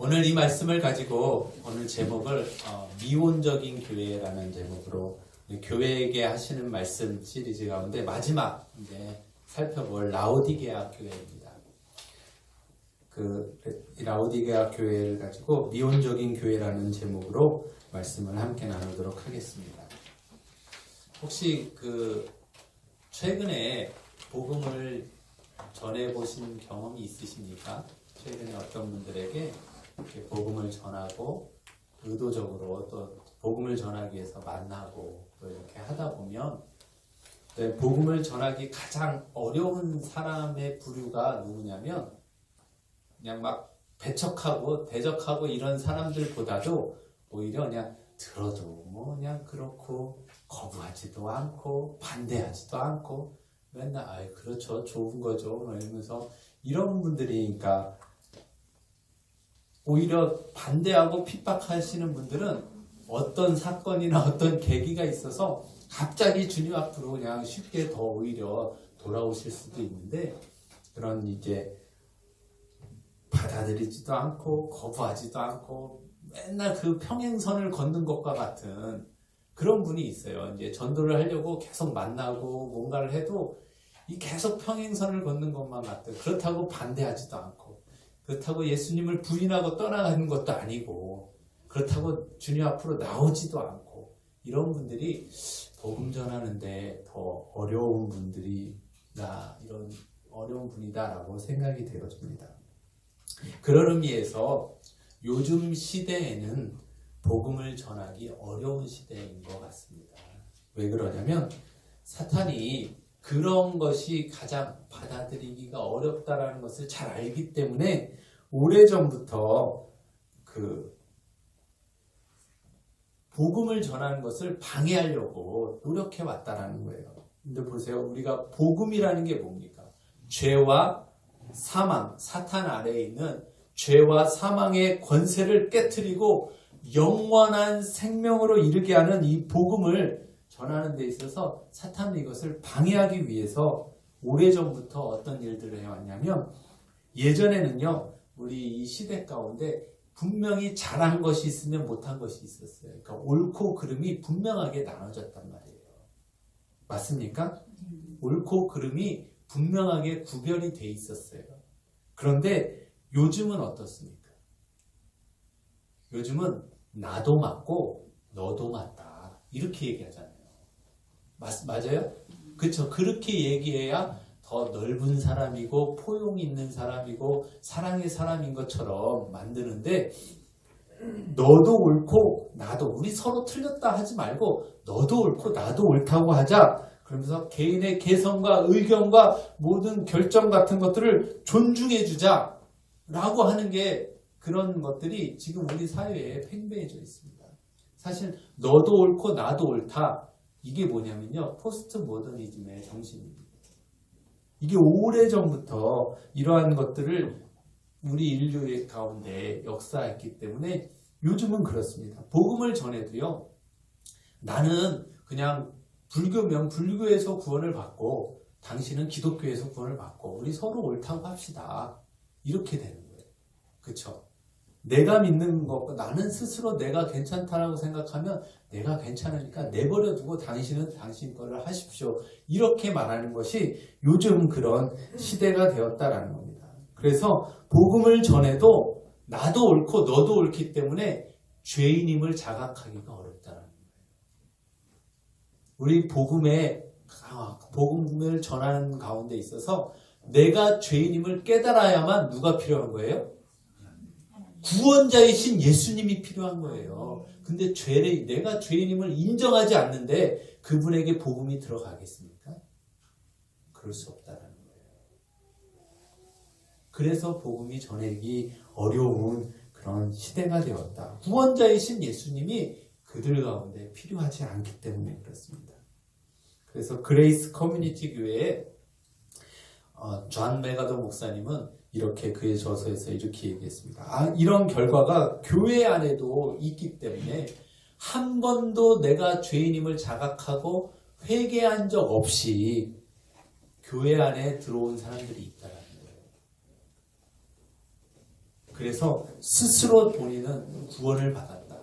오늘 이 말씀을 가지고 오늘 제목을 미온적인 교회라는 제목으로 교회에게 하시는 말씀 시리즈 가운데 마지막 이제 살펴볼 라오디게아 교회입니다. 이 라오디게아 교회를 가지고 미온적인 교회라는 제목으로 말씀을 함께 나누도록 하겠습니다. 혹시 최근에 복음을 전해보신 경험이 있으십니까? 최근에 어떤 분들에게 이렇게 복음을 전하고 의도적으로 또 복음을 전하기 위해서 만나고 또 이렇게 하다 보면 복음을 전하기 가장 어려운 사람의 부류가 누구냐면 그냥 막 배척하고 대적하고 이런 사람들보다도 오히려 그냥 들어도 뭐 그냥 그렇고 거부하지도 않고 반대하지도 않고 맨날 그렇죠 좋은 거죠 이러면서 이런 분들이니까 오히려 반대하고 핍박하시는 분들은 어떤 사건이나 어떤 계기가 있어서 갑자기 주님 앞으로 그냥 쉽게 더 오히려 돌아오실 수도 있는데 그런 이제 받아들이지도 않고 거부하지도 않고 맨날 그 평행선을 걷는 것과 같은 그런 분이 있어요. 이제 전도를 하려고 계속 만나고 뭔가를 해도 이 계속 평행선을 걷는 것만 같은 그렇다고 반대하지도 않고 그렇다고 예수님을 부인하고 떠나가는 것도 아니고 그렇다고 주님 앞으로 나오지도 않고 이런 분들이 복음 전하는데 더 어려운 이런 어려운 분이다라고 생각이 되어집니다. 그런 의미에서 요즘 시대에는 복음을 전하기 어려운 시대인 것 같습니다. 왜 그러냐면 사탄이 그런 것이 가장 받아들이기가 어렵다라는 것을 잘 알기 때문에 오래전부터 복음을 전하는 것을 방해하려고 노력해 왔다라는 거예요. 근데 보세요. 우리가 복음이라는 게 뭡니까? 죄와 사망, 사탄 아래에 있는 죄와 사망의 권세를 깨트리고 영원한 생명으로 이르게 하는 이 복음을 전하는 데 있어서 사탄은 이것을 방해하기 위해서 오래전부터 어떤 일들을 해왔냐면 예전에는요 우리 이 시대 가운데 분명히 잘한 것이 있으면 못한 것이 있었어요. 그러니까 옳고 그름이 분명하게 나눠졌단 말이에요. 맞습니까? 옳고 그름이 분명하게 구별이 돼 있었어요. 그런데 요즘은 어떻습니까? 요즘은 나도 맞고 너도 맞다 이렇게 얘기하잖아요. 맞아요? 그렇죠. 그렇게 얘기해야 더 넓은 사람이고 포용이 있는 사람이고 사랑의 사람인 것처럼 만드는데 너도 옳고 나도 우리 서로 틀렸다 하지 말고 너도 옳고 나도 옳다고 하자. 그러면서 개인의 개성과 의견과 모든 결정 같은 것들을 존중해 주자 라고 하는 게 그런 것들이 지금 우리 사회에 팽배해져 있습니다. 사실 너도 옳고 나도 옳다 이게 뭐냐면요 포스트 모더니즘의 정신입니다. 이게 오래전부터 이러한 것들을 우리 인류의 가운데 역사했기 때문에 요즘은 그렇습니다. 복음을 전해도요 나는 그냥 불교면 불교에서 구원을 받고 당신은 기독교에서 구원을 받고 우리 서로 옳다고 합시다. 이렇게 되는 거예요. 그렇죠? 내가 믿는 것, 나는 스스로 내가 괜찮다라고 생각하면 내가 괜찮으니까 내버려두고 당신은 당신 거를 하십시오. 이렇게 말하는 것이 요즘 그런 시대가 되었다라는 겁니다. 그래서 복음을 전해도 나도 옳고 너도 옳기 때문에 죄인임을 자각하기가 어렵다는 거예요. 우리 복음을 전하는 가운데 있어서 내가 죄인임을 깨달아야만 누가 필요한 거예요? 구원자이신 예수님이 필요한 거예요. 근데 내가 죄인임을 인정하지 않는데 그분에게 복음이 들어가겠습니까? 그럴 수 없다는 거예요. 그래서 복음이 전하기 어려운 그런 시대가 되었다. 구원자이신 예수님이 그들 가운데 필요하지 않기 때문에 그렇습니다. 그래서 그레이스 커뮤니티 교회의 존 메가더 목사님은 이렇게 그의 저서에서 이렇게 얘기했습니다. 이런 결과가 교회 안에도 있기 때문에 한 번도 내가 죄인임을 자각하고 회개한 적 없이 교회 안에 들어온 사람들이 있다는 거예요. 그래서 스스로 본인은 구원을 받았다.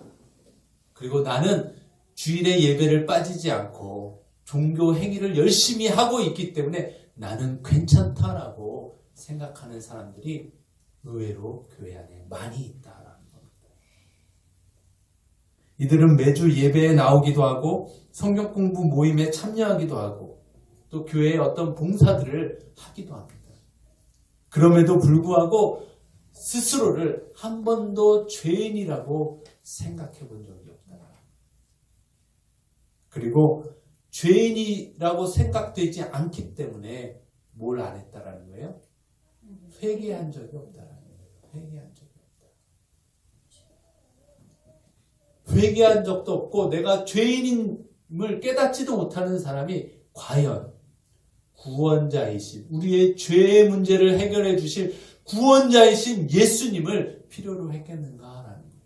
그리고 나는 주일의 예배를 빠지지 않고 종교 행위를 열심히 하고 있기 때문에 나는 괜찮다라고 생각하는 사람들이 의외로 교회 안에 많이 있다라는 겁니다. 이들은 매주 예배에 나오기도 하고 성경 공부 모임에 참여하기도 하고 또 교회의 어떤 봉사들을 하기도 합니다. 그럼에도 불구하고 스스로를 한 번도 죄인이라고 생각해 본 적이 없다. 그리고 죄인이라고 생각되지 않기 때문에 뭘 안 했다라는 거예요? 회개한 적이 없다라는 거예요. 회개한 적이 없다. 회개한 적도 없고 내가 죄인임을 깨닫지도 못하는 사람이 과연 구원자이신 우리의 죄의 문제를 해결해 주실 구원자이신 예수님을 필요로 했겠는가라는 거예요.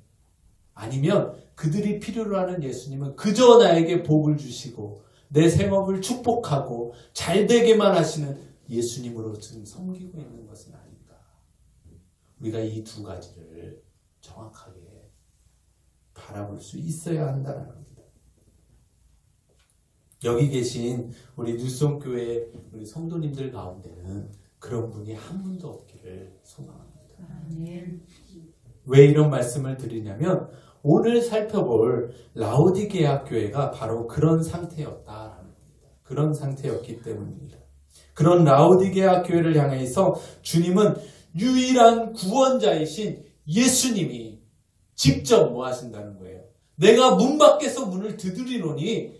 아니면 그들이 필요로 하는 예수님은 그저 나에게 복을 주시고 내 생업을 축복하고 잘 되게만 하시는 예수님으로 지금 섬기고 있는 것은 아닌가. 우리가 이 두 가지를 정확하게 바라볼 수 있어야 한다는 겁니다. 여기 계신 우리 뉴스홈교회 우리 성도님들 가운데는 그런 분이 한 분도 없기를 소망합니다. 왜 이런 말씀을 드리냐면 오늘 살펴볼 라오디게아 교회가 바로 그런 상태였다라는 겁니다. 그런 상태였기 때문입니다. 그런 라오디게아 교회를 향해서 주님은 유일한 구원자이신 예수님이 직접 뭐 하신다는 거예요? 내가 문 밖에서 문을 두드리노니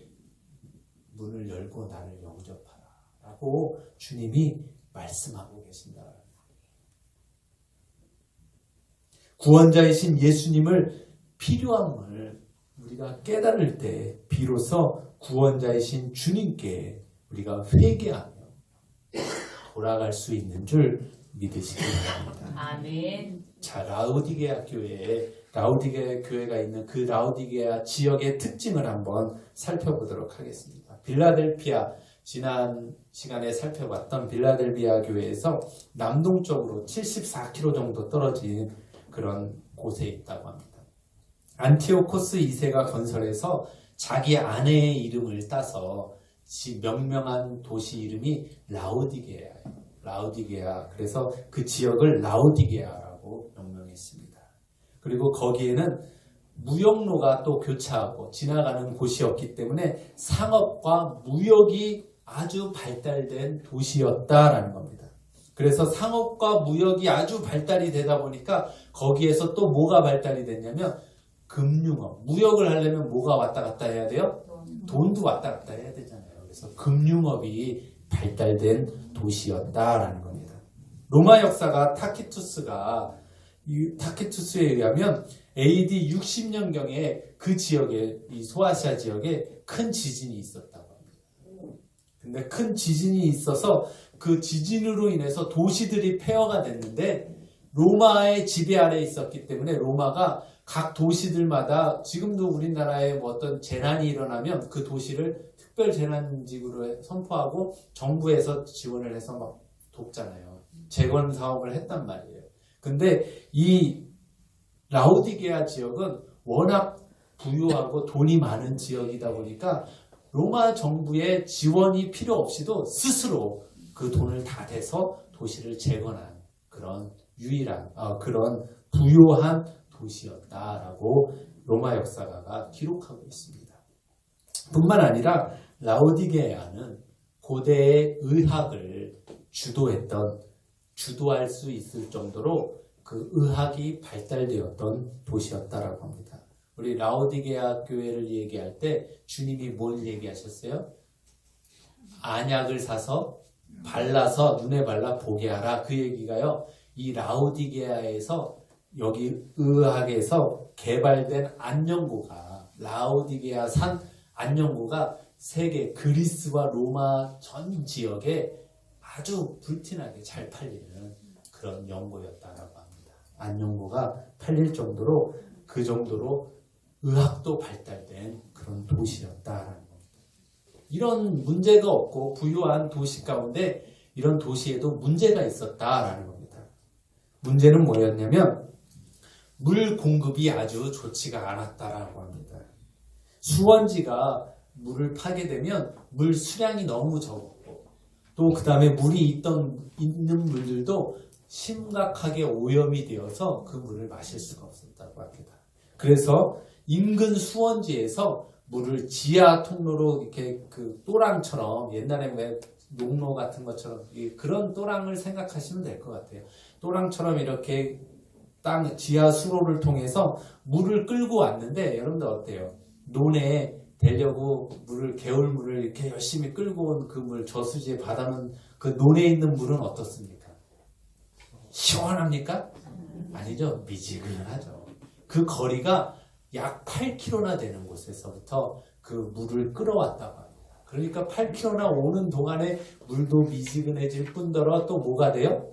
문을 열고 나를 영접하라 라고 주님이 말씀하고 계신다. 구원자이신 예수님을 필요함을 우리가 깨달을 때 비로소 구원자이신 주님께 우리가 회개하며 돌아갈 수 있는 줄 믿으시기 바랍니다. 아멘. 자, 라오디게아 교회가 있는 그 라오디게아 지역의 특징을 한번 살펴보도록 하겠습니다. 빌라델피아, 지난 시간에 살펴봤던 빌라델피아 교회에서 남동쪽으로 74km 정도 떨어진 그런 곳에 있다고 합니다. 안티오코스 2세가 건설해서 자기 아내의 이름을 따서 명명한 도시 이름이 라오디게아예요. 라오디게아. 그래서 그 지역을 라오디게아라고 명명했습니다. 그리고 거기에는 무역로가 또 교차하고 지나가는 곳이었기 때문에 상업과 무역이 아주 발달된 도시였다라는 겁니다. 그래서 상업과 무역이 아주 발달이 되다 보니까 거기에서 또 뭐가 발달이 됐냐면 금융업. 무역을 하려면 뭐가 왔다 갔다 해야 돼요? 돈도 왔다 갔다 해야 되잖아요. 그래서 금융업이 발달된 도시였다라는 겁니다. 로마 역사가 타키투스에 의하면 AD 60년경에 그 지역에, 이 소아시아 지역에 큰 지진이 있었다고 합니다. 근데 큰 지진이 있어서 그 지진으로 인해서 도시들이 폐허가 됐는데 로마의 지배 아래에 있었기 때문에 로마가 각 도시들마다 지금도 우리나라에 뭐 어떤 재난이 일어나면 그 도시를 특별 재난지구로 선포하고 정부에서 지원을 해서 막 돕잖아요. 재건 사업을 했단 말이에요. 근데 이 라오디게아 지역은 워낙 부유하고 돈이 많은 지역이다 보니까 로마 정부의 지원이 필요 없이도 스스로 그 돈을 다 대서 도시를 재건한 그런 유일한 그런 부유한 도시였다라고 로마 역사가가 기록하고 있습니다. 뿐만 아니라 라오디게아는 고대의 의학을 주도할 수 있을 정도로 그 의학이 발달되었던 도시였다라고 합니다. 우리 라오디게아 교회를 얘기할 때 주님이 뭘 얘기하셨어요? 안약을 사서 발라서 눈에 발라 보게 하라. 그 얘기가요. 이 라오디게아에서 여기 의학에서 개발된 안연고가 라오디게아 산 안연고가 세계 그리스와 로마 전 지역에 아주 불티나게 잘 팔리는 그런 연고였다라고 합니다. 안연고가 팔릴 정도로 그 정도로 의학도 발달된 그런 도시였다라는 겁니다. 이런 문제가 없고 부유한 도시 가운데 이런 도시에도 문제가 있었다라는 겁니다. 문제는 뭐였냐면 물 공급이 아주 좋지가 않았다라고 합니다. 수원지가 물을 파게 되면 물 수량이 너무 적었고 또 그 다음에 물이 있는 물들도 심각하게 오염이 되어서 그 물을 마실 수가 없었다고 합니다. 그래서 인근 수원지에서 물을 지하 통로로 이렇게 그 또랑처럼 옛날에 왜 농로 같은 것처럼 그런 또랑을 생각하시면 될 것 같아요. 또랑처럼 이렇게 땅 지하 수로를 통해서 물을 끌고 왔는데 여러분들 어때요? 논에 대려고 개울물을 이렇게 열심히 끌고 온 그 물, 저수지에 받아놓은 그 논에 있는 물은 어떻습니까? 시원합니까? 아니죠. 미지근하죠. 그 거리가 약 8km나 되는 곳에서부터 그 물을 끌어왔다고 합니다. 그러니까 8km나 오는 동안에 물도 미지근해질 뿐더러 또 뭐가 돼요?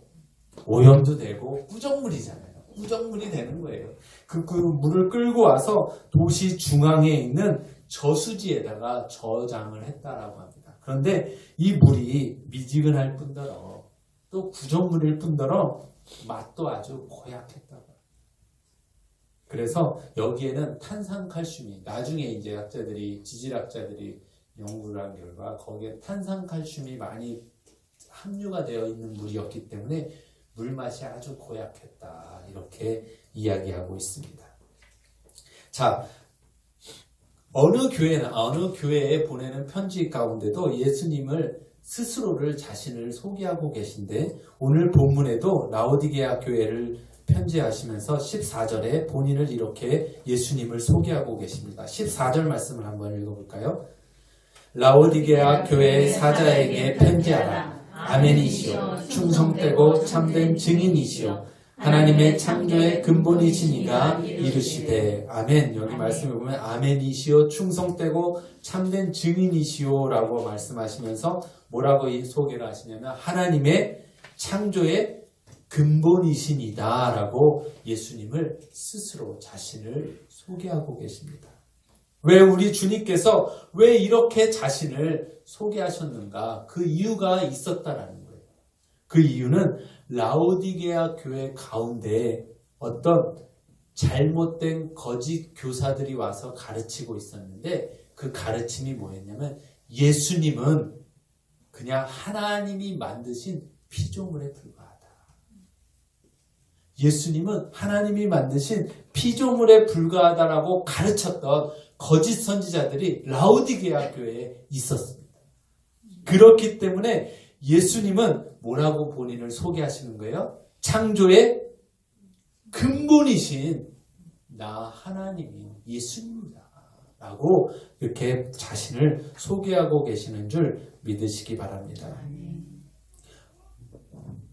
오염도 되고 꾸정물이잖아요. 꾸정물이 되는 거예요. 그 물을 끌고 와서 도시 중앙에 있는 저수지에다가 저장을 했다라고 합니다. 그런데 이 물이 미지근할 뿐더러 또 구정물일 뿐더러 맛도 아주 고약했다고 합니다. 그래서 여기에는 탄산칼슘이 나중에 이제 지질학자들이 연구를 한 결과 거기에 탄산칼슘이 많이 함유가 되어 있는 물이었기 때문에 물맛이 아주 고약했다. 이렇게 이야기하고 있습니다. 자, 어느 교회에 보내는 편지 가운데도 예수님을 스스로를 자신을 소개하고 계신데 오늘 본문에도 라오디게아 교회를 편지하시면서 14절에 본인을 이렇게 예수님을 소개하고 계십니다. 14절 말씀을 한번 읽어볼까요? 라오디게아 교회 사자에게 편지하라. 아멘이시오. 충성되고 참된 증인이시오. 하나님의 창조의 근본이시니가 이르시되 아멘. 여기 말씀을 보면 아멘이시오. 충성되고 참된 증인이시오 라고 말씀하시면서 뭐라고 이 소개를 하시냐면 하나님의 창조의 근본이시니다 라고 예수님을 스스로 자신을 소개하고 계십니다. 왜 우리 주님께서 왜 이렇게 자신을 소개하셨는가? 그 이유가 있었다라는 거예요. 그 이유는 라오디게아 교회 가운데 어떤 잘못된 거짓 교사들이 와서 가르치고 있었는데 그 가르침이 뭐였냐면 예수님은 그냥 하나님이 만드신 피조물에 불과하다. 예수님은 하나님이 만드신 피조물에 불과하다라고 가르쳤던 거짓 선지자들이 라오디게아 교회에 있었습니다. 그렇기 때문에 예수님은 뭐라고 본인을 소개하시는 거예요? 창조의 근본이신 나 하나님이 예수님이다 라고 이렇게 자신을 소개하고 계시는 줄 믿으시기 바랍니다.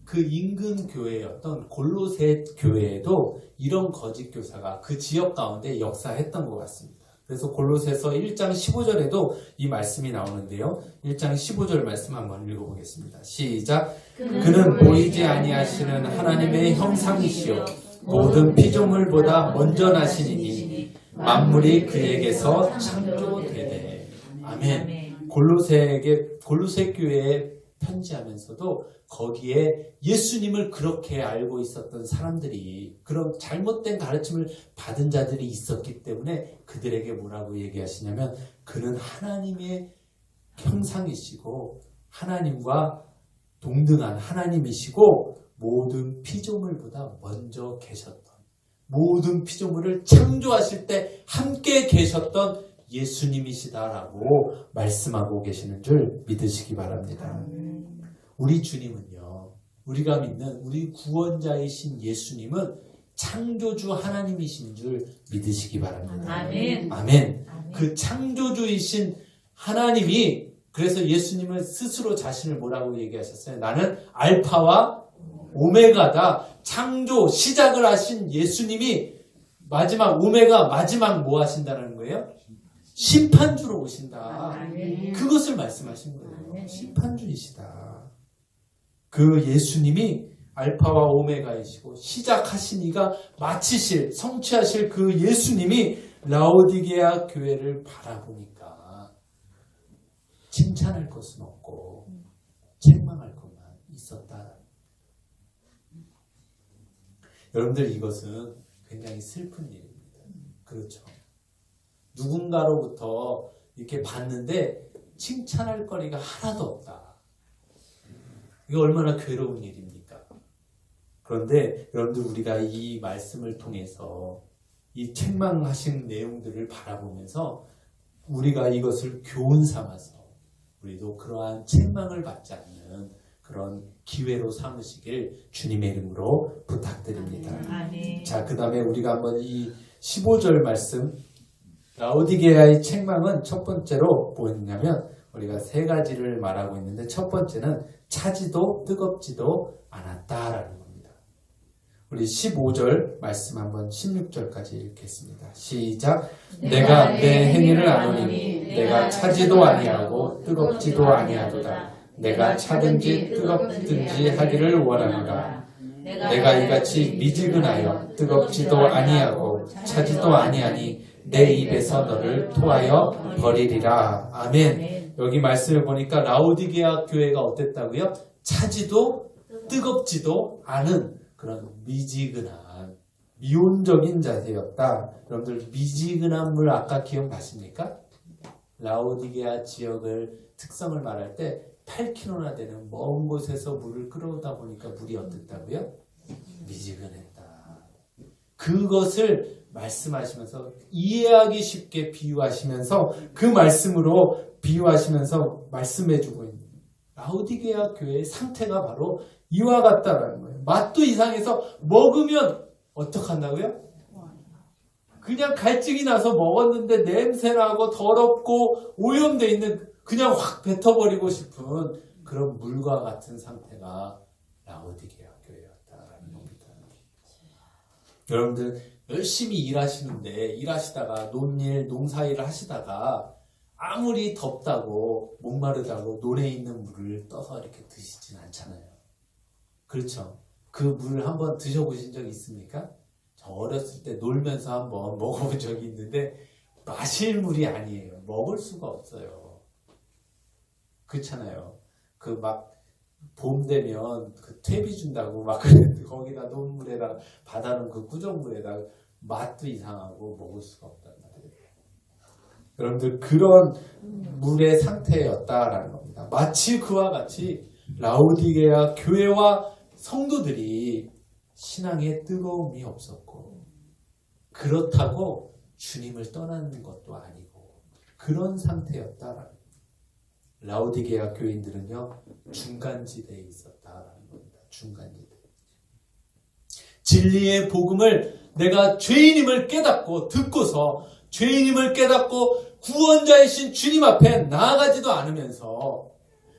그 인근 교회였던 골로새 교회에도 이런 거짓 교사가 그 지역 가운데 역사했던 것 같습니다. 그래서 골로새서 1장 15절에도 이 말씀이 나오는데요. 1장 15절 말씀 한번 읽어보겠습니다. 시작. 그는 보이지 아니하시는 하나님의 형상이시요 모든 피조물보다 먼저 나시니니 만물이 그에게서 창조되되. 아멘. 골로새 교회에 편지하면서도 거기에 예수님을 그렇게 알고 있었던 사람들이 그런 잘못된 가르침을 받은 자들이 있었기 때문에 그들에게 뭐라고 얘기하시냐면 그는 하나님의 형상이시고 하나님과 동등한 하나님이시고 모든 피조물보다 먼저 계셨던 모든 피조물을 창조하실 때 함께 계셨던 예수님이시다라고 말씀하고 계시는 줄 믿으시기 바랍니다. 우리 주님은요, 우리가 믿는 우리 구원자이신 예수님은 창조주 하나님이신 줄 믿으시기 바랍니다. 아멘. 아멘. 그 창조주이신 하나님이 그래서 예수님을 스스로 자신을 뭐라고 얘기하셨어요? 나는 알파와 오메가다. 창조 시작을 하신 예수님이 마지막 뭐 하신다는 거예요? 심판주로 오신다. 아멘. 그것을 말씀하신 거예요. 아멘. 심판주이시다. 그 예수님이 알파와 오메가이시고 시작하신 이가 마치실 성취하실 그 예수님이 라오디게아 교회를 바라보니까 칭찬할 것은 없고 책망할 것만 있었다. 여러분들 이것은 굉장히 슬픈 일입니다. 그렇죠. 누군가로부터 이렇게 봤는데 칭찬할 거리가 하나도 없다. 이거 얼마나 괴로운 일입니까? 그런데 여러분들 우리가 이 말씀을 통해서 이 책망하신 내용들을 바라보면서 우리가 이것을 교훈 삼아서 우리도 그러한 책망을 받지 않는 그런 기회로 삼으시길 주님의 이름으로 부탁드립니다. 아멘. 자, 그 다음에 우리가 한번 이 15절 말씀, 라오디게아의 책망은 첫 번째로 뭐였냐면 우리가 세 가지를 말하고 있는데 첫 번째는 차지도 뜨겁지도 않았다라는 겁니다. 우리 15절 말씀 한번 16절까지 읽겠습니다. 시작. 내가 내 행위를 아노니 내가 차지도 아니하고 뜨겁지도 아니하도다. 내가 차든지 뜨겁든지 하기를 원하노라. 내가 이같이 미지근하여 뜨겁지도 아니하고 차지도 아니하니 내 입에서 너를 토하여 버리리라. 아멘. 여기 말씀을 보니까 라오디게아 교회가 어땠다고요? 차지도 뜨겁지도 않은 그런 미지근한 미온적인 자세였다. 여러분들 미지근한 물 아까 기억나십니까? 라오디게아 지역을 특성을 말할 때 8km나 되는 먼 곳에서 물을 끌어오다 보니까 물이 어땠다고요? 미지근했다. 그것을 말씀하시면서 이해하기 쉽게 비유하시면서 그 말씀으로 비유하시면서 말씀해주고 있는 라오디게아 교회의 상태가 바로 이와 같다라는 거예요. 맛도 이상해서 먹으면 어떡한다고요? 그냥 갈증이 나서 먹었는데 냄새나고 더럽고 오염되어 있는 그냥 확 뱉어버리고 싶은 그런 물과 같은 상태가 라오디게아 교회였다라는 겁니다. 여러분들 열심히 일하시는데 일하시다가 논일, 농사일을 하시다가 아무리 덥다고 목마르다고 논에 있는 물을 떠서 이렇게 드시진 않잖아요. 그렇죠? 그 물 한번 드셔보신 적 있습니까? 저 어렸을 때 놀면서 한번 먹어본 적이 있는데 마실 물이 아니에요. 먹을 수가 없어요. 그렇잖아요. 그 막 봄 되면 그 퇴비 준다고 막 거기다 논물에다 바다는 그 구정물에다 맛도 이상하고 먹을 수가 없단 말이에요. 여러분들 그런 물의 상태였다라는 겁니다. 마치 그와 같이 라오디게아 교회와 성도들이 신앙에 뜨거움이 없었고 그렇다고 주님을 떠나는 것도 아니고 그런 상태였다라는 겁니다. 라오디게아 교인들은요 중간지대에 있었다라는 겁니다. 중간지대. 진리의 복음을 내가 죄인임을 깨닫고 듣고서 죄인임을 깨닫고 구원자이신 주님 앞에 나아가지도 않으면서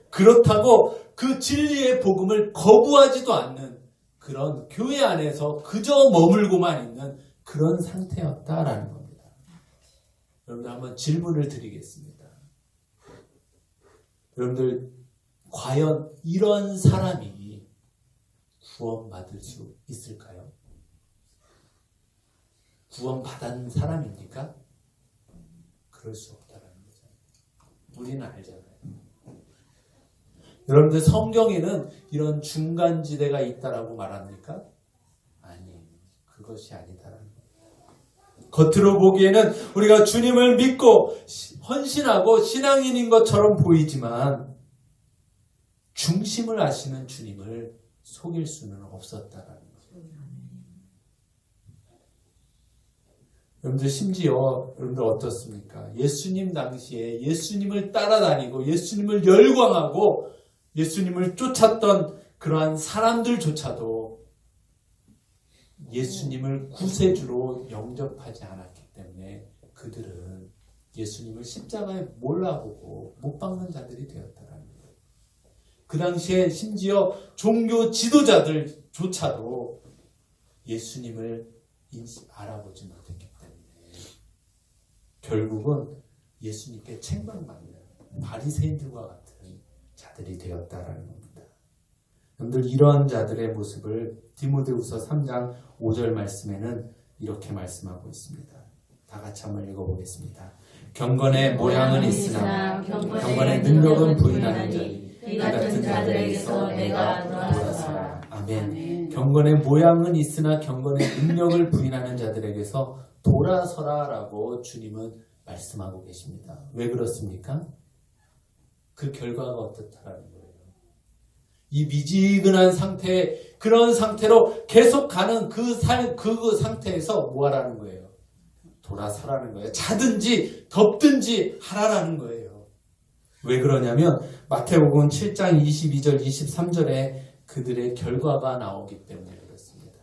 그렇다고 그 진리의 복음을 거부하지도 않는 그런 교회 안에서 그저 머물고만 있는 그런 상태였다라는 겁니다. 여러분들 한번 질문을 드리겠습니다. 여러분들 과연 이런 사람이 구원받을 수 있을까요? 구원받은 사람입니까? 그럴 수 없다라는 거죠. 우리는 알잖아요. 여러분들 성경에는 이런 중간지대가 있다라고 말합니까? 아니, 그것이 아니다라는 거예요. 겉으로 보기에는 우리가 주님을 믿고 헌신하고 신앙인인 것처럼 보이지만 중심을 아시는 주님을 속일 수는 없었다라는 거예요. 여러분들 심지어 여러분들 어떻습니까? 예수님 당시에 예수님을 따라다니고 예수님을 열광하고 예수님을 쫓았던 그러한 사람들조차도 예수님을 구세주로 영접하지 않았기 때문에 그들은 예수님을 십자가에 몰라보고 못 박는 자들이 되었다라는 거예요. 그 당시에 심지어 종교 지도자들조차도 예수님을 알아보지 못했기 때문에 결국은 예수님께 책망받는 바리새인들과 같은 자들이 되었다라는 겁니다. 여러분들 이러한 자들의 모습을 디모데후서 3장 5절 말씀에는 이렇게 말씀하고 있습니다. 다 같이 한번 읽어보겠습니다. 경건의 모양은 있으나 경건의 능력은 부인하는 자니 이 같은 자들에게서 내가 돌아서라. 아멘. 아멘. 경건의 모양은 있으나 경건의 능력을 부인하는 자들에게서 돌아서라라고 주님은 말씀하고 계십니다. 왜 그렇습니까? 그 결과가 어떻다라는 거예요. 이 미지근한 상태, 그런 상태로 계속 가는 그 상태에서 뭐 하라는 거예요? 돌아서라는 거예요. 자든지 덥든지 하라라는 거예요. 왜 그러냐면 마태복음 7장 22절 23절에 그들의 결과가 나오기 때문에 그렇습니다.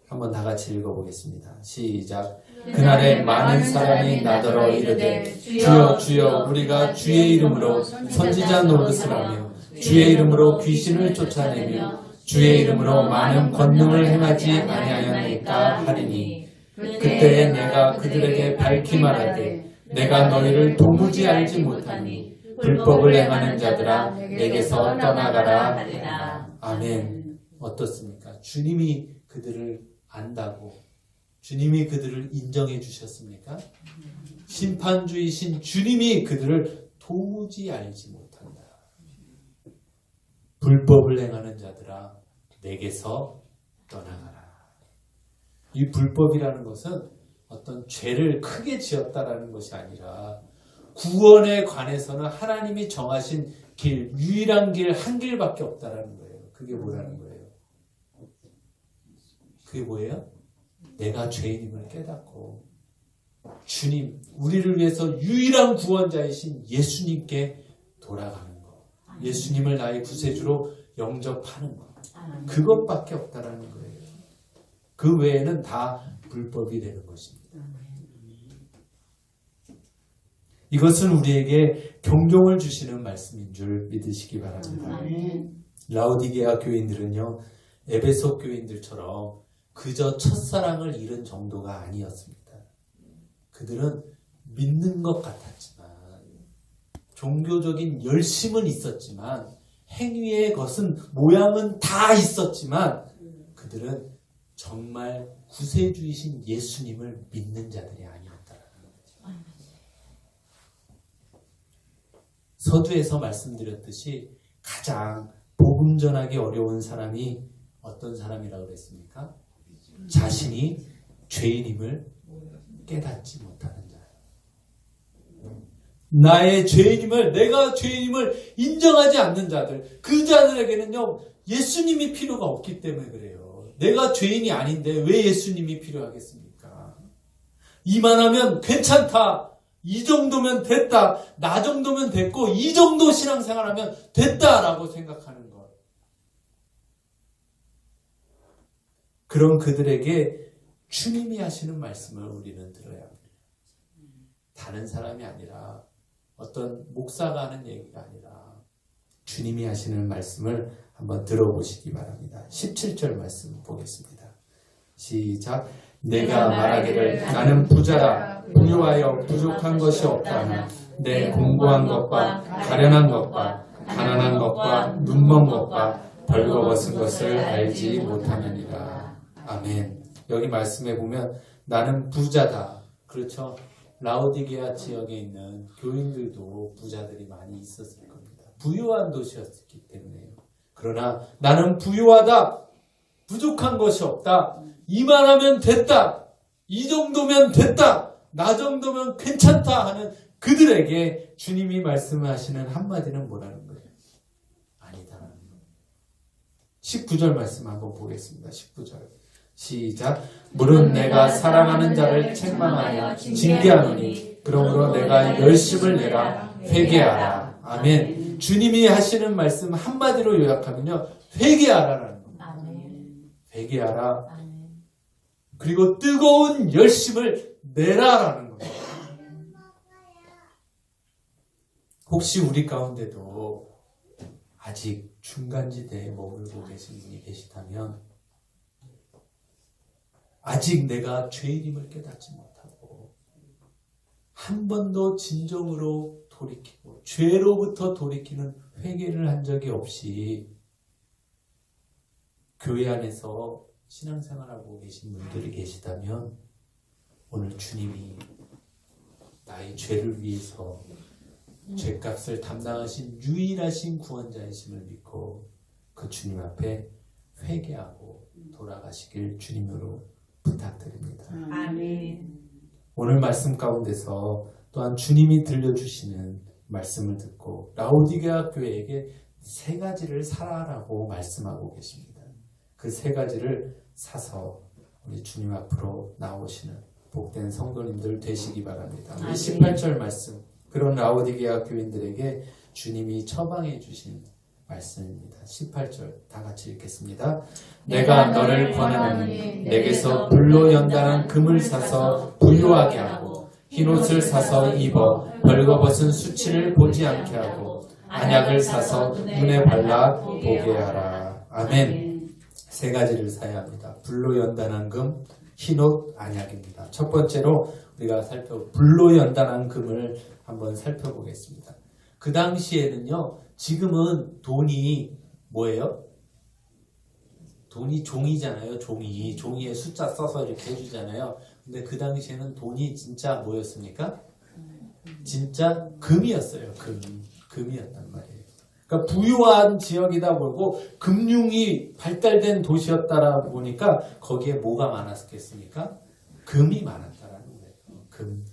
한번 다 같이 읽어보겠습니다. 시작. 그날에 많은 사람이 나더러 이르되 주여 주여 우리가 주의 이름으로 선지자 노릇을 하며 주의 이름으로 귀신을 쫓아내며 주의 이름으로 많은 권능을 행하지 아니하였나이까 하리니 그때에 내가 그들에게 밝히 말하되 내가 너희를 도무지 알지 못하니 불법을 행하는 자들아 내게서 떠나가라 하리라. 아멘. 어떻습니까? 주님이 그들을 안다고 주님이 그들을 인정해 주셨습니까? 심판주이신 주님이 그들을 도무지 알지 못한다. 불법을 행하는 자들아 내게서 떠나가라. 이 불법이라는 것은 어떤 죄를 크게 지었다라는 것이 아니라 구원에 관해서는 하나님이 정하신 길, 유일한 길, 한 길밖에 없다라는 거예요. 그게 뭐라는 거예요? 그게 뭐예요? 내가 죄인임을 깨닫고 주님, 우리를 위해서 유일한 구원자이신 예수님께 돌아가는 것, 예수님을 나의 구세주로 영접하는 것, 그것밖에 없다라는 거예요. 그 외에는 다 불법이 되는 것입니다. 이것은 우리에게 경종을 주시는 말씀인 줄 믿으시기 바랍니다. 라오디게아 교인들은요, 에베소 교인들처럼 그저 첫사랑을 잃은 정도가 아니었습니다. 그들은 믿는 것 같았지만, 종교적인 열심은 있었지만, 행위의 것은, 모양은 다 있었지만, 그들은 정말 구세주이신 예수님을 믿는 자들이 아니었다라는 거죠. 서두에서 말씀드렸듯이 가장 복음 전하기 어려운 사람이 어떤 사람이라고 그랬습니까? 자신이 죄인임을 깨닫지 못하는 자예요. 나의 죄인임을, 내가 죄인임을 인정하지 않는 자들, 그 자들에게는요, 예수님이 필요가 없기 때문에 그래요. 내가 죄인이 아닌데 왜 예수님이 필요하겠습니까? 이만하면 괜찮다. 이 정도면 됐다. 나 정도면 됐고 이 정도 신앙생활하면 됐다라고 생각하는 것. 그런 그들에게 주님이 하시는 말씀을 우리는 들어야 합니다. 다른 사람이 아니라 어떤 목사가 하는 얘기가 아니라 주님이 하시는 말씀을 한번 들어보시기 바랍니다. 17절 말씀 보겠습니다. 시작. 내가 말하기를 나는 부자라 부유하여 부족한 것이 없다나 내 공고한 것과 가련한 것과 가난한 것과 눈먼 것과 벌거벗은 것을 알지 못하느니라. 아멘. 여기 말씀해 보면 나는 부자다. 그렇죠? 라오디게아 지역에 있는 교인들도 부자들이 많이 있었을 겁니다. 부유한 도시였기 때문에요. 그러나 나는 부유하다. 부족한 것이 없다. 이만하면 됐다. 이 정도면 됐다. 나 정도면 괜찮다 하는 그들에게 주님이 말씀하시는 한마디는 뭐라는 거예요? 아니다라는 거예요. 19절 말씀 한번 보겠습니다. 19절. 시작. 무릇 내가 사랑하는 자를 책망하여 징계하노니 그러므로 내가 열심을 내라 회개하라. 아멘. 주님이 하시는 말씀 한마디로 요약하면요. 회개하라라는 겁니다. 회개하라. 그리고 뜨거운 열심을 내라라는 겁니다. 혹시 우리 가운데도 아직 중간지대에 머물고 계신 분이 계시다면 아직 내가 죄인임을 깨닫지 못하고 한 번도 진정으로 돌이키고 죄로부터 돌이키는 회개를 한 적이 없이 교회 안에서 신앙생활하고 계신 분들이 계시다면 오늘 주님이 나의 죄를 위해서 죄값을 담당하신 유일하신 구원자이심을 믿고 그 주님 앞에 회개하고 돌아가시길 주님으로 부탁드립니다. 아멘. 오늘 말씀 가운데서 또한 주님이 들려주시는 말씀을 듣고 라오디게아 교회에게 3가지를 사라라고 말씀하고 계십니다. 그 3가지를 사서 우리 주님 앞으로 나오시는 복된 성도님들 되시기 바랍니다. 우리 18절 말씀, 그런 라오디게아 교인들에게 주님이 처방해 주신 말씀입니다. 18절 다 같이 읽겠습니다. 내가 너를 권하노니 내게서 불로 연단한 금을 사서 부유하게 하고 흰옷을 사서 입어 벌거벗은 수치를 보지 않게 하고 안약을 사서 눈에 발라 보게 하라. 아멘. 3가지를 사야 합니다. 불로 연단한 금, 흰옷, 안약입니다. 첫 번째로 우리가 불로 연단한 금을 한번 살펴보겠습니다. 그 당시에는요, 지금은 돈이 뭐예요? 돈이 종이잖아요. 종이에 숫자 써서 이렇게 해주잖아요. 근데 그 당시에는 돈이 진짜 뭐였습니까? 진짜 금이었어요. 금이었단 말이에요. 그러니까 부유한 지역이다 보고 금융이 발달된 도시였다 보니까 거기에 뭐가 많았겠습니까? 금이 많았다라는 거예요. 금.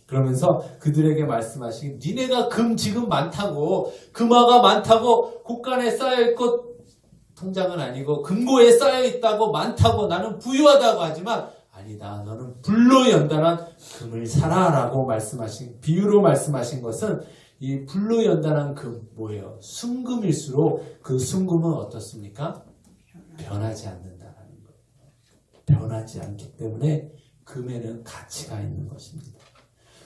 그러면서 그들에게 말씀하시기, 니네가 금 지금 많다고, 금화가 많다고 곳간에 쌓여있고, 통장은 아니고 금고에 쌓여있다고 많다고 나는 부유하다고 하지만 아니다. 너는 불로 연단한 금을 사라 라고 말씀하신, 비유로 말씀하신 것은 이 불로 연단한 금 뭐예요? 순금일수록 그 순금은 어떻습니까? 변하지 않는다라는 거예요. 변하지 않기 때문에 금에는 가치가 있는 것입니다.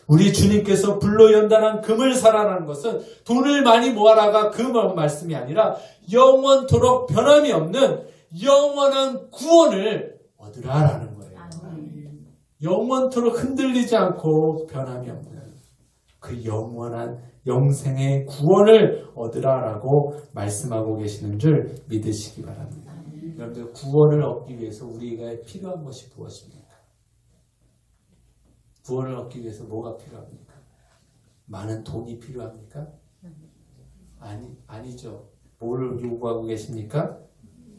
우리 주님께서 불로 연단한 금을 사라라는 것은 돈을 많이 모아라가 그 말씀이 아니라 영원토록 변함이 없는 영원한 구원을 얻으라라는 거예요. 영원토록 흔들리지 않고 변함이 없는 그 영원한 영생의 구원을 얻으라라고 말씀하고 계시는 줄 믿으시기 바랍니다. 여러분들, 구원을 얻기 위해서 우리가 필요한 것이 무엇입니까? 구원을 얻기 위해서 뭐가 필요합니까? 많은 돈이 필요합니까? 아니죠. 뭐를 요구하고 계십니까?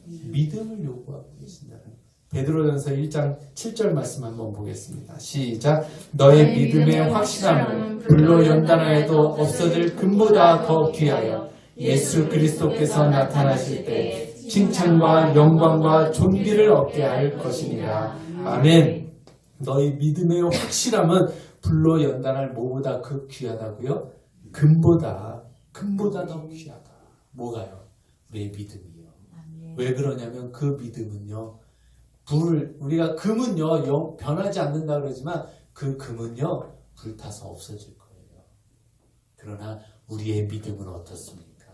믿음을 요구하고 계신다는 거예요. 베드로전서 1장 7절 말씀 한번 보겠습니다. 시작. 너의 믿음의 확실함은 불로 연단하여도 없어질 금보다 더 귀하여 예수 그리스도께서 나타나실 때 칭찬과 영광과 존귀를 얻게 할 것이니라. 아멘. 너희 믿음의 확실함은 불로 연단할 뭐보다 그 귀하다고요? 금보다 더 귀하다. 뭐가요? 우리의 믿음이요. 왜 그러냐면 그 믿음은요, 우리가 금은요 변하지 않는다 그러지만 그 금은요 불타서 없어질 거예요. 그러나 우리의 믿음은 어떻습니까?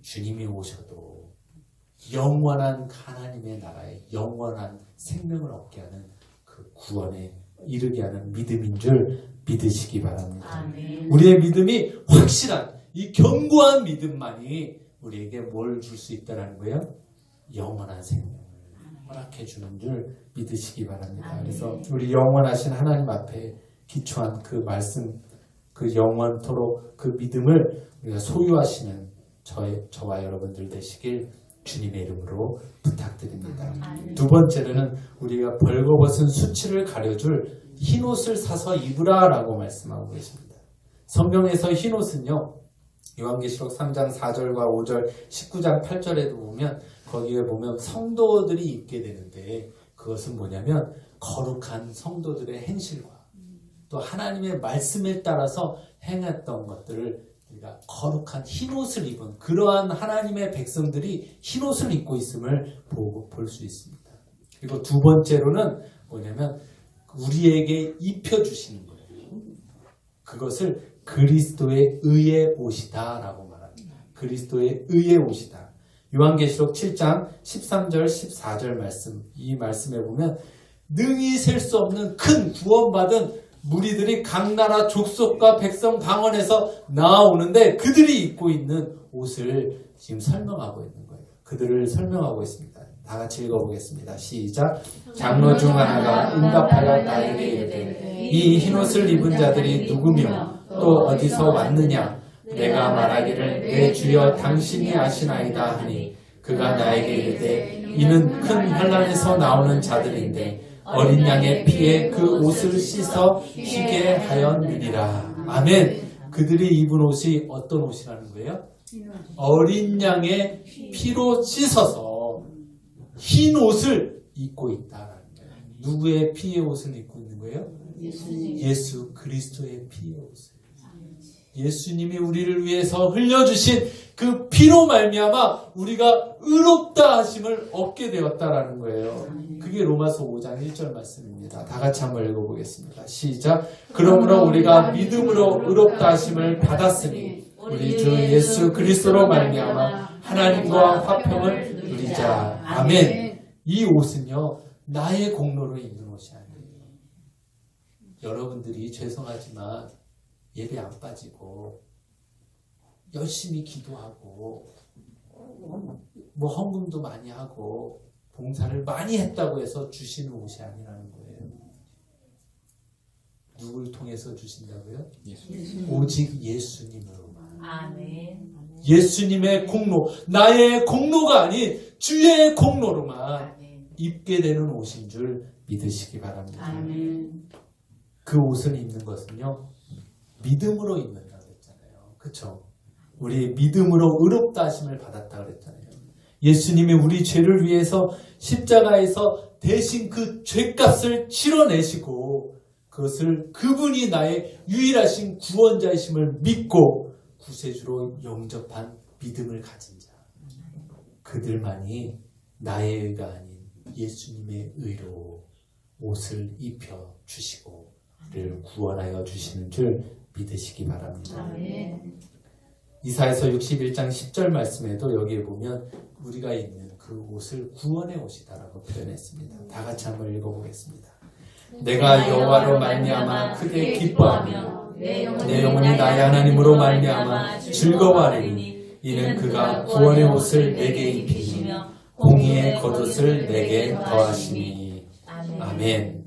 주님이 오셔도 영원한 하나님의 나라에 영원한 생명을 얻게 하는 그 구원에 이르게 하는 믿음인 줄 믿으시기 바랍니다. 아멘. 우리의 믿음이 확실한 이 견고한 믿음만이 우리에게 뭘 줄 수 있다는 거예요? 영원한 생명을 허락해 주는 줄 믿으시기 바랍니다. 아멘. 그래서 우리 영원하신 하나님 앞에 기초한 그 말씀, 그 영원토록 그 믿음을 우리가 소유하시는 저와 여러분들 되시길 주님의 이름으로 부탁드립니다. 두 번째로는 우리가 벌거벗은 수치를 가려줄 흰옷을 사서 입으라 라고 말씀하고 계십니다. 성경에서 흰옷은요, 요한계시록 3장 4절과 5절, 19장 8절에도 보면 거기에 보면 성도들이 입게 되는데 그것은 뭐냐면 거룩한 성도들의 행실과 또 하나님의 말씀에 따라서 행했던 것들을 우리가 거룩한 흰옷을 입은 그러한 하나님의 백성들이 흰옷을 입고 있음을 볼 수 있습니다. 그리고 두 번째로는 뭐냐면 우리에게 입혀주시는 거예요. 그것을 그리스도의 의의 옷이다 라고 말합니다. 그리스도의 의의 옷이다. 요한계시록 7장 13절 14절 말씀, 이 말씀에 보면 능히 셀 수 없는 큰 구원받은 무리들이 각 나라 족속과 백성 방언에서 나오는데 그들이 입고 있는 옷을 지금 설명하고 있는 거예요. 그들을 설명하고 있습니다. 다 같이 읽어보겠습니다. 시작. 장로 중 하나가 응답하여 나에게 이르되 이 흰옷을 입은 자들이 누구며 또 어디서 왔느냐? 내가 말하기를 내 주여 당신이 아시나이다 하니 그가 나에게 이르되 이는 큰 환난에서 나오는 자들인데 어린 양의 피에 그 옷을 씻어 희게 하였느니라. 아멘. 그들이 입은 옷이 어떤 옷이라는 거예요? 어린 양의 피로 씻어서 흰 옷을 입고 있다라는 거예요. 누구의 피의 옷을 입고 있는 거예요? 예수 그리스도의 피의 옷을. 예수님이 우리를 위해서 흘려주신 그 피로 말미암아 우리가 의롭다 하심을 얻게 되었다라는 거예요. 그게 로마서 5장 1절 말씀입니다. 다 같이 한번 읽어보겠습니다. 시작. 그러므로 우리가 믿음으로 의롭다 하심을 받았으니 우리 주 예수 그리스도로 말미암아 하나님과 화평을 누리자. 아멘. 이 옷은요 나의 공로로 입는 옷이 아니에요. 여러분들이 죄송하지만 예배 안 빠지고 열심히 기도하고 뭐 헌금도 많이 하고 봉사를 많이 했다고 해서 주시는 옷이 아니라는 거예요. 누굴 통해서 주신다고요? 오직 예수님으로만. 아멘. 예수님의 공로, 나의 공로가 아닌 주의 공로로만 아멘. 입게 되는 옷인 줄 믿으시기 바랍니다. 아멘. 그 옷을 입는 것은요 믿음으로 입는다고 했잖아요. 그렇죠? 우리 믿음으로 의롭다 하심을 받았다 그랬잖아요. 예수님이 우리 죄를 위해서 십자가에서 대신 그 죄값을 치러내시고 그것을 그분이 나의 유일하신 구원자이심을 믿고 구세주로 영접한 믿음을 가진 자, 그들만이 나의 의가 아닌 예수님의 의로 옷을 입혀 주시고 우리를 구원하여 주시는 줄 믿으시기 바랍니다. 아멘. 이사야서 61장 10절 말씀에도 여기에 보면 우리가 입는 그 옷을 구원의 옷이다라고 표현했습니다. 다 같이 한번 읽어보겠습니다. 내가 여호와로 말미암아 크게 기뻐하며 내 영혼이 나의 하나님으로 말미암아 즐거워하리니 이는 그가 구원의 옷을 내게 입히시며 공의의 겉옷을 내게 더하시니. 아멘.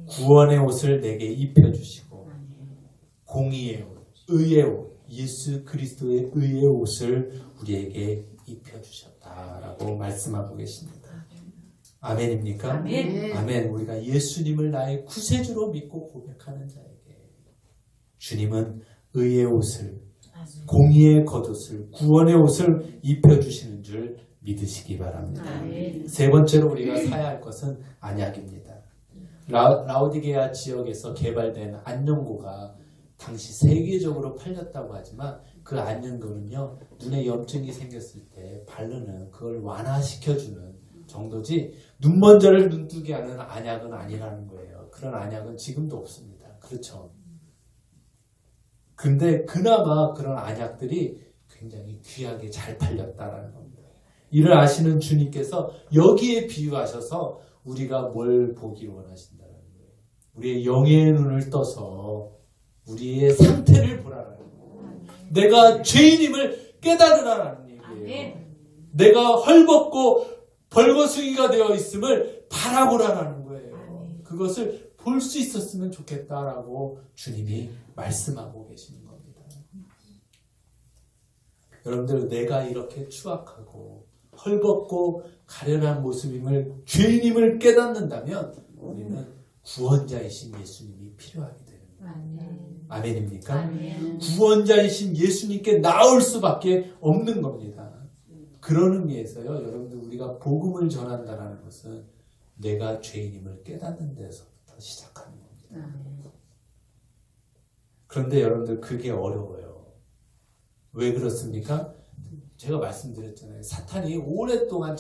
구원의 옷을 내게 입혀주시고 공의의 옷, 의의 옷, 예수 그리스도의 의의 옷을 우리에게 입혀주셨다라고 말씀하고 계십니다. 아멘입니까? 아멘. 아멘. 우리가 예수님을 나의 구세주로 믿고 고백하는 자에게 주님은 의의 옷을, 공의의 겉옷을, 구원의 옷을 입혀주시는 줄 믿으시기 바랍니다. 아멘. 세 번째로 우리가 사야 할 것은 안약입니다. 라오디게아 지역에서 개발된 안연고가 당시 세계적으로 팔렸다고 하지만 그 안연고는요 눈에 염증이 생겼을 때 바르는 그걸 완화시켜주는 정도지 눈먼저를 눈뜨게 하는 안약은 아니라는 거예요. 그런 안약은 지금도 없습니다. 그렇죠? 근데 그나마 그런 안약들이 굉장히 귀하게 잘 팔렸다라는 겁니다. 이를 아시는 주님께서 여기에 비유하셔서 우리가 뭘 보기를 원하신다는 거예요. 우리의 영의 눈을 떠서 우리의 상태를 보라라는 거예요. 내가 죄인임을 깨달으라는 얘기예요. 내가 헐벗고 벌거숭이가 되어 있음을 바라보라라는 거예요. 그것을 볼 수 있었으면 좋겠다라고 주님이 말씀하고 계시는 겁니다. 여러분들 내가 이렇게 추악하고 헐벗고 가련한 모습임을 죄인임을 깨닫는다면 우리는 구원자이신 예수님이 필요하게 되는 거예요. 아멘입니까? 아멘. 구원자이신 예수님께 나올 수밖에 없는 겁니다. 그런 의미에서요 여러분들 우리가 복음을 전한다는 것은 내가 죄인임을 깨닫는 데서부터 시작하는 겁니다. 그런데 여러분들 그게 어려워요. 왜 그렇습니까? 제가 말씀드렸잖아요. 사탄이 오랫동안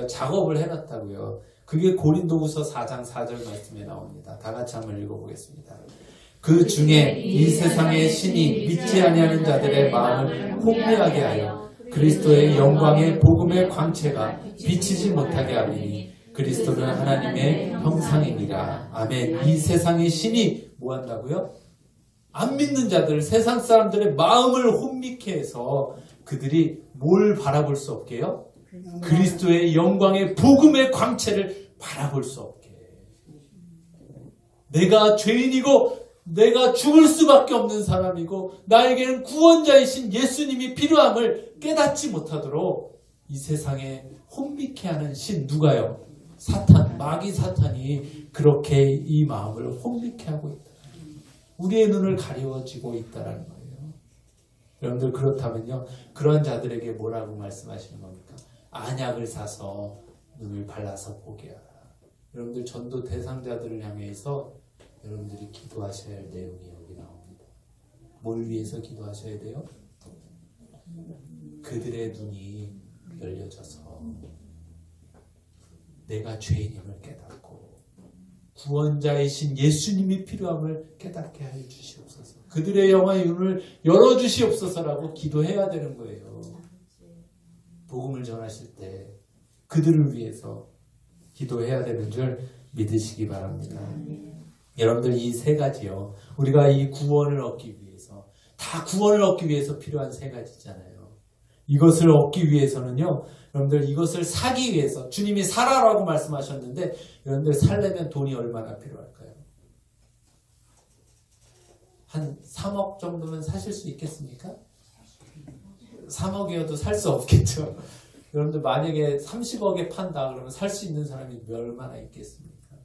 작업을 해놨다고요. 그게 고린도후서 4장 4절 말씀에 나옵니다. 다 같이 한번 읽어보겠습니다. 그 중에 이 세상의 신이 믿지 아니하는 자들의 마음을 혼미하게 하여 그리스도의 영광의 복음의 광채가 비치지 못하게 하리니 그리스도는 하나님의 형상이니라. 아멘. 이 세상의 신이 뭐 한다고요? 안 믿는 자들, 세상 사람들의 마음을 혼미케 해서 그들이 뭘 바라볼 수 없게요? 그리스도의 영광의 복음의 광채를 바라볼 수 없게. 내가 죄인이고 내가 죽을 수밖에 없는 사람이고 나에게는 구원자이신 예수님이 필요함을 깨닫지 못하도록 이 세상에 혼미케 하는 신 누가요? 사탄, 마귀 사탄이 그렇게 이 마음을 혼미케 하고 있다. 우리의 눈을 가려지고 있다라는 거예요. 여러분들 그렇다면요, 그런 자들에게 뭐라고 말씀하시는 겁니까? 안약을 사서 눈을 발라서 보게 하라. 여러분들 전도 대상자들을 향해서 여러분들이 기도하셔야 할 내용이 여기 나옵니다. 뭘 위해서 기도하셔야 돼요? 그들의 눈이 열려져서 내가 죄인임을 깨닫고 구원자이신 예수님이 필요함을 깨닫게 하여 주시옵소서. 그들의 영의 눈을 열어주시옵소서라고 기도해야 되는 거예요. 복음을 전하실 때 그들을 위해서 기도해야 되는 줄 믿으시기 바랍니다. 여러분들 이 세 가지요, 우리가 이 구원을 얻기 위해서, 다 구원을 얻기 위해서 필요한 세 가지잖아요. 이것을 얻기 위해서는요, 여러분들 이것을 사기 위해서 주님이 사라라고 말씀하셨는데, 여러분들 살려면 돈이 얼마나 필요할까요? 한 3억 정도면 사실 수 있겠습니까? 3억이어도 살 수 없겠죠. 여러분들 만약에 30억에 판다 그러면 살 수 있는 사람이 얼마나 있겠습니까?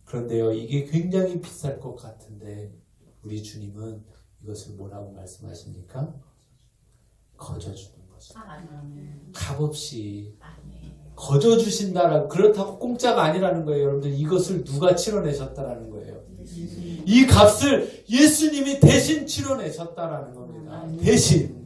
그런데요, 이게 굉장히 비쌀 것 같은데 우리 주님은 이것을 뭐라고 말씀하십니까? 거저주는 것이다. 값없이 거저주신다라고. 그렇다고 공짜가 아니라는 거예요. 여러분들 이것을 누가 치러내셨다라는 거예요. 이 값을 예수님이 대신 치러내셨다라는 겁니다. 대신.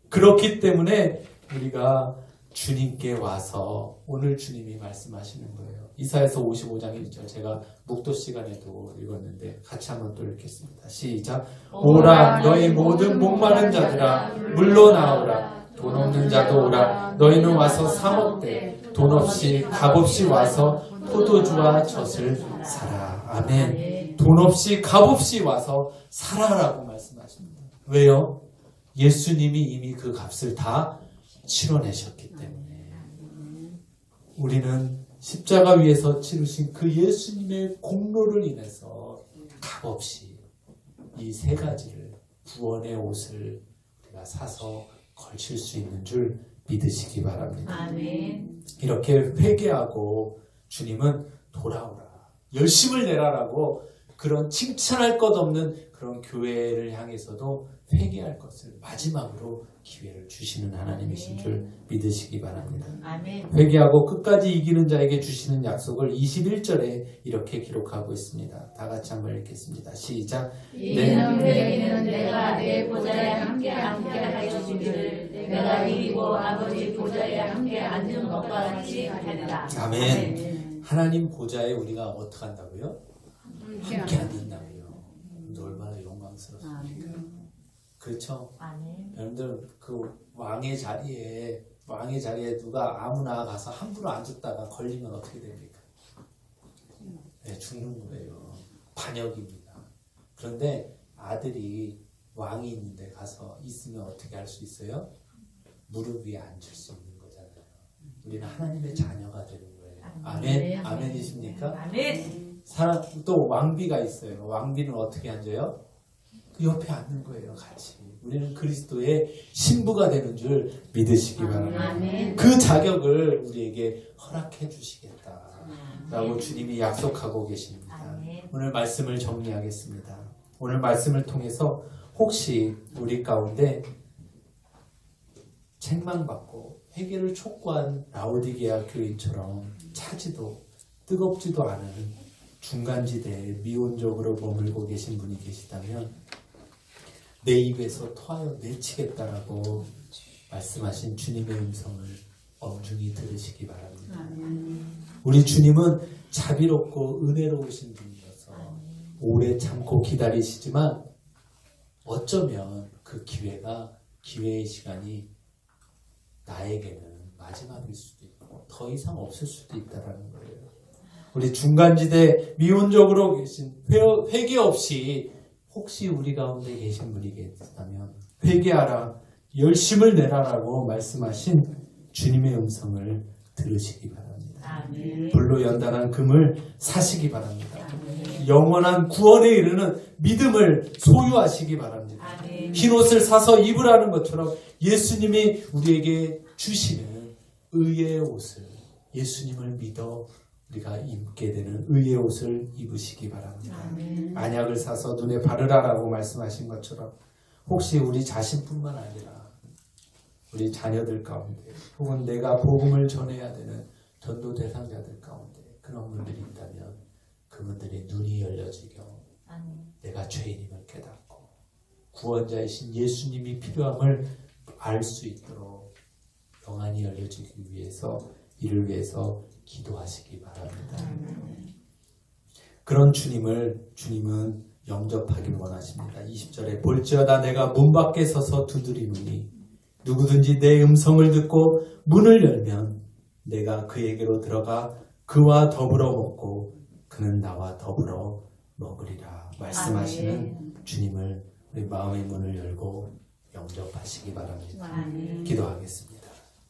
그렇기 때문에 우리가 주님께 와서 오늘 주님이 말씀하시는 거예요. 이사야서 55장 1절 제가 묵도 시간에도 읽었는데 같이 한번 또 읽겠습니다. 시작. 오라 너희 모든 목마른 자들아 물로 나오라. 돈 없는 자도 오라. 너희는 와서 사 먹되 돈 없이 값없이 와서 포도주와 젖을 사라. 아멘. 돈 없이 값없이 와서 사라라고 말씀하십니다. 왜요? 예수님이 이미 그 값을 다 치러내셨기 때문에 우리는 십자가 위에서 치르신 그 예수님의 공로를 인해서 값없이 이 세 가지를, 구원의 옷을 우리가 사서 걸칠 수 있는 줄 믿으시기 바랍니다. 아멘. 이렇게 회개하고 주님은 돌아오라, 열심을 내라라고 그런 칭찬할 것 없는 그런 교회를 향해서도 회개할 것을 마지막으로 기회를 주시는 하나님이신 줄 믿으시기 바랍니다. 아멘. 회개하고 끝까지 이기는 자에게 주시는 약속을 21절에 이렇게 기록하고 있습니다. 다 같이 한번 읽겠습니다. 시작. 이는 회개는 내가 내 보좌에 함께 하여 주기를 내가 이기고 아버지 보좌에 함께 앉는 것과 같이 하리라. 아멘. 하나님 보좌에 우리가 어떻게 한다고요? 함께 앉는다고요. 얼마나 영광스럽습니까? 그렇죠? 아멘. 여러분들 그 왕의 자리에 누가 아무나 가서 함부로 앉았다가 걸리면 어떻게 됩니까? 네, 죽는 거예요. 반역입니다. 그런데 아들이 왕이 있는데 가서 있으면 어떻게 할 수 있어요? 무릎 위에 앉을 수 있는 거잖아요. 우리는 하나님의 자녀가 되는 거예요. 아멘. 아멘이십니까? 아멘. 또 왕비가 있어요. 왕비는 어떻게 앉아요? 그 옆에 앉는 거예요. 같이. 우리는 그리스도의 신부가 되는 줄 믿으시기 바랍니다. 아멘. 그 자격을 우리에게 허락해 주시겠다라고 주님이 약속하고 계십니다. 아멘. 오늘 말씀을 정리하겠습니다. 오늘 말씀을 통해서 혹시 우리 가운데 책망받고 회개를 촉구한 라오디게아 교인처럼 차지도 뜨겁지도 않은 중간지대에 미온적으로 머물고 계신 분이 계시다면 내 입에서 토하여 내치겠다라고 말씀하신 주님의 음성을 엄중히 들으시기 바랍니다. 우리 주님은 자비롭고 은혜로우신 분이어서 오래 참고 기다리시지만 어쩌면 그 기회의 시간이 나에게는 마지막일 수도 있고 더 이상 없을 수도 있다는 거예요. 우리 중간지대 미온적으로 계신 회개 없이 혹시 우리 가운데 계신 분이 계시다면 회개하라, 열심을 내라라고 말씀하신 주님의 음성을 들으시기 바랍니다. 아멘. 불로 연단한 금을 사시기 바랍니다. 영원한 구원에 이르는 믿음을 소유하시기 바랍니다. 아멘. 흰옷을 사서 입으라는 것처럼 예수님이 우리에게 주시는 의의 옷을, 예수님을 믿어 우리가 입게 되는 의의 옷을 입으시기 바랍니다. 안약을 사서 눈에 바르라라고 말씀하신 것처럼 혹시 우리 자신뿐만 아니라 우리 자녀들 가운데 혹은 내가 복음을 전해야 되는 전도 대상자들 가운데 그런 분들이 있다면 그분들의 눈이 열려지며 내가 죄인임을 깨닫고 구원자이신 예수님이 필요함을 알 수 있도록 영안이 열려지기 위해서 이를 위해서 기도하시기 바랍니다. 그런 주님은 영접하길 원하십니다. 20절에 볼지어다 내가 문 밖에 서서 두드리노니 누구든지 내 음성을 듣고 문을 열면 내가 그에게로 들어가 그와 더불어 먹고 그는 나와 더불어 먹으리라 말씀하시는 주님을 우리 마음의 문을 열고 영접하시기 바랍니다. 기도하겠습니다.